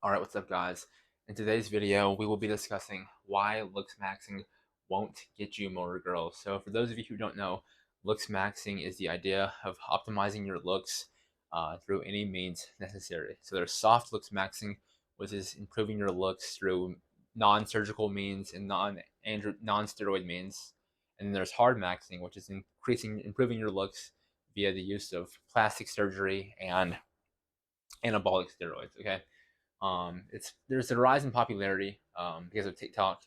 Alright, what's up guys? In today's video, we will be discussing why looksmaxing won't get you more girls. So for those of you who don't know, looksmaxing is the idea of optimizing your looks through any means necessary. So there's soft looksmaxing, which is improving your looks through non-surgical means and non-steroid means. And then there's hard maxing, which is improving your looks via the use of plastic surgery and anabolic steroids, okay? There's a rise in popularity because of TikTok,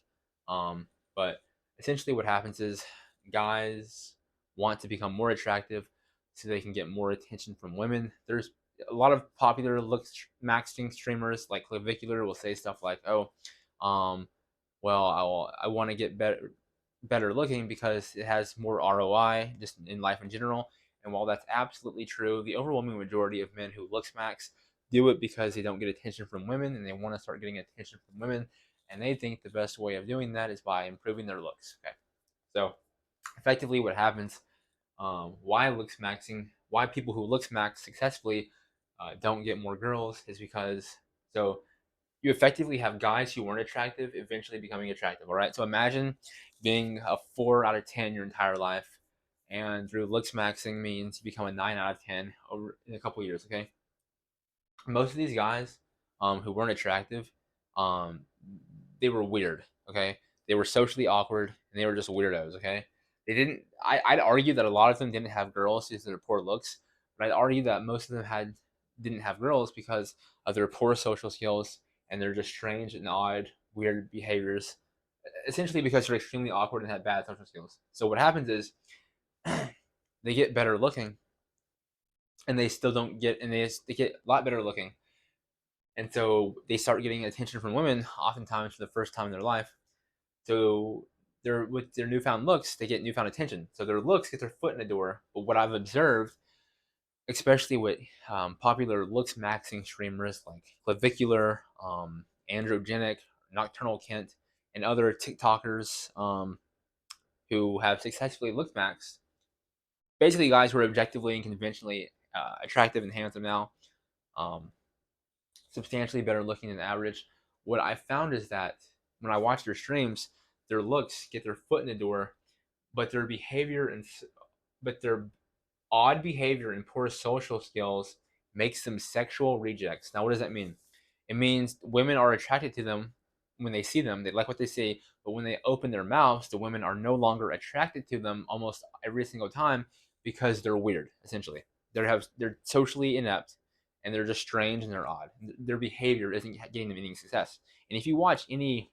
but essentially what happens is guys want to become more attractive so they can get more attention from women. There's a lot of popular looks maxing streamers like Clavicular will say stuff like, "Oh, um, well, I want to get better looking because it has more ROI just in life in general." And while that's absolutely true, the overwhelming majority of men who looks max do it because they don't get attention from women and they want to start getting attention from women. And they think the best way of doing that is by improving their looks. Okay. So effectively what happens, why people who looks max successfully don't get more girls is because, so you effectively have guys who weren't attractive eventually becoming attractive. All right. So imagine being a 4 out of 10 your entire life, and through looks maxing means you become a 9 out of 10 over in a couple of years. Okay. Most of these guys who weren't attractive, um, they were weird. Okay. They were socially awkward and they were just weirdos. Okay. They didn't, I'd argue that a lot of them didn't have girls because of their poor looks, but I'd argue that most of them didn't have girls because of their poor social skills and their just strange and odd, weird behaviors. Essentially, because they're extremely awkward and have bad social skills. So what happens is they get better looking, and they still don't get, and they get a lot better looking, and so they start getting attention from women, oftentimes for the first time in their life. So they're with their newfound looks, they get newfound attention. So their looks get their foot in the door. But what I've observed, especially with popular looks maxing streamers like Clavicular, Androgenic, Nocturnal Kent, and other TikTokers who have successfully looked maxed, basically guys who are objectively and conventionally attractive and handsome now, um, substantially better looking than average. What I found is that when I watch their streams, their looks get their foot in the door, but their behavior and but their odd behavior and poor social skills makes them sexual rejects. Now, what does that mean? It means women are attracted to them when they see them. They like what they see, but when they open their mouths, the women are no longer attracted to them almost every single time because they're weird. Essentially, they're socially inept and they're just strange and they're odd. Their behavior isn't getting them any success. And if you watch any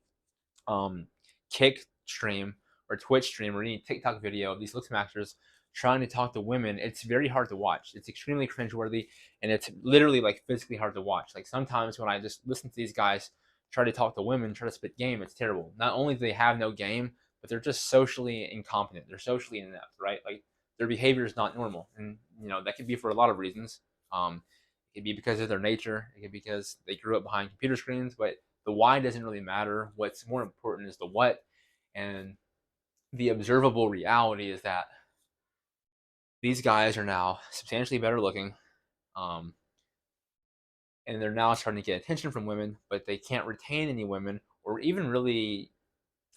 um, kick stream or Twitch stream or any TikTok video of these looks masters trying to talk to women, it's very hard to watch. It's extremely cringeworthy, and it's literally like physically hard to watch. Like sometimes when I just listen to these guys try to talk to women, try to spit game, it's terrible. Not only do they have no game, but they're just socially incompetent. They're socially inept, right? Like their behavior is not normal, and that could be for a lot of reasons. It could be because of their nature. It could be because they grew up behind computer screens, but the why doesn't really matter. What's more important is the what. And the observable reality is that these guys are now substantially better looking, um, and they're now starting to get attention from women, but they can't retain any women or even really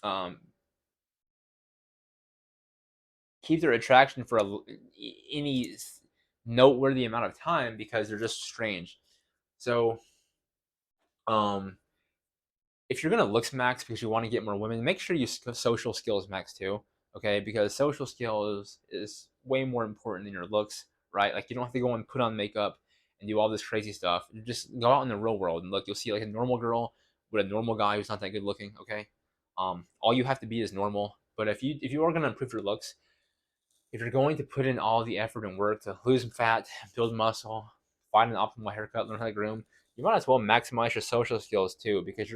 um, keep their attraction for any noteworthy amount of time because they're just strange. So, um, if you're gonna looks max because you want to get more women, make sure you social skills max too. Okay, because social skills is way more important than your looks, right? Like you don't have to go and put on makeup and do all this crazy stuff. You just go out in the real world and look. You'll see like a normal girl with a normal guy who's not that good looking. Okay, all you have to be is normal. But if you are gonna improve your looks, if you're going to put in all the effort and work to lose fat, build muscle, find an optimal haircut, learn how to groom, you might as well maximize your social skills too, because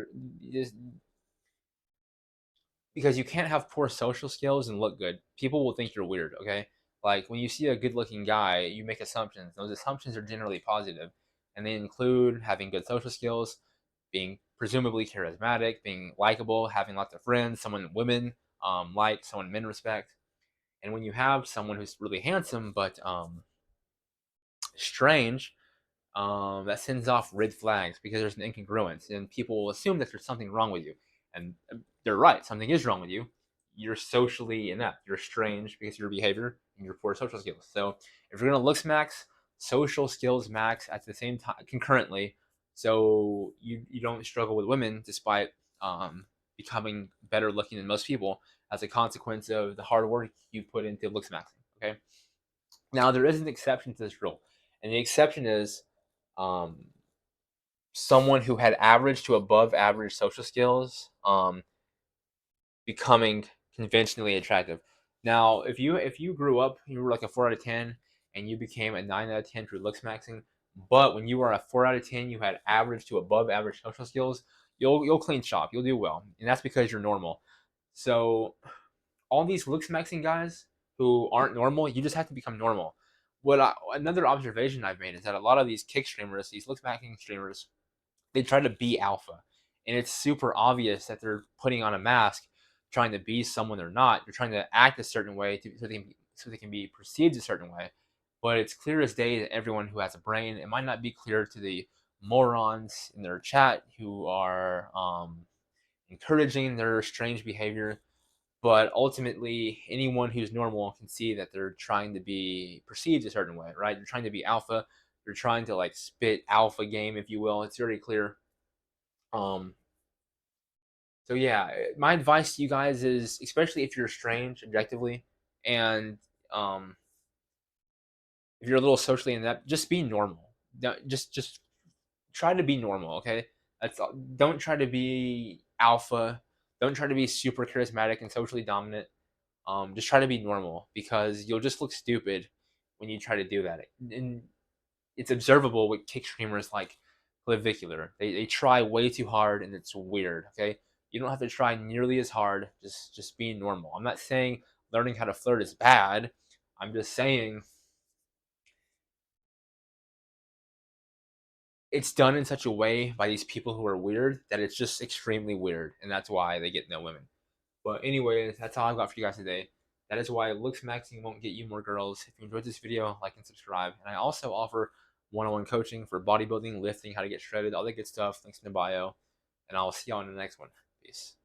you can't have poor social skills and look good. People will think you're weird. Okay, like when you see a good-looking guy, you make assumptions. Those assumptions are generally positive, and they include having good social skills, being presumably charismatic, being likable, having lots of friends, someone women like, someone men respect. And when you have someone who's really handsome but strange, that sends off red flags because there's an incongruence, and people will assume that there's something wrong with you, and they're right. Something is wrong with you. You're socially inept. You're strange because of your behavior and your poor social skills. So if you're gonna looks max, social skills max at the same time concurrently, so you don't struggle with women despite becoming better looking than most people as a consequence of the hard work you put into looks maxing. Okay. Now there is an exception to this rule, and the exception is um, someone who had average to above average social skills becoming conventionally attractive. Now, if you grew up, you were like a 4 out of 10, and you became a 9 out of 10 through looks maxing, but when you were a 4 out of 10, you had average to above average social skills. You'll clean shop. You'll do well, and that's because you're normal. So all these looks maxing guys who aren't normal, you just have to become normal. Another observation I've made is that a lot of these kick streamers, these looks maxing streamers, they try to be alpha, and it's super obvious that they're putting on a mask, trying to be someone they're not. They're trying to act a certain way so they can be perceived a certain way. But it's clear as day to everyone who has a brain. It might not be clear to the morons in their chat who are encouraging their strange behavior, but ultimately anyone who's normal can see that they're trying to be perceived a certain way, right? They're trying to be alpha. They're trying to like spit alpha game, if you will. It's very clear. um so yeah, my advice to you guys is, especially if you're strange objectively, and um if you're a little socially inept, just be normal. Just try to be normal, okay? That's all. Don't try to be alpha. Don't try to be super charismatic and socially dominant. Just try to be normal, because you'll just look stupid when you try to do that. And it's observable with kick streamers like Clavicular. They try way too hard, and it's weird. Okay, you don't have to try nearly as hard. Just being normal. I'm not saying learning how to flirt is bad. I'm just saying it's done in such a way by these people who are weird that it's just extremely weird, and that's why they get no women. But anyways, that's all I've got for you guys today. That is why looks maxing won't get you more girls. If you enjoyed this video, like and subscribe. And I also offer one-on-one coaching for bodybuilding, lifting, how to get shredded, all that good stuff. Links in the bio. And I'll see y'all in the next one. Peace.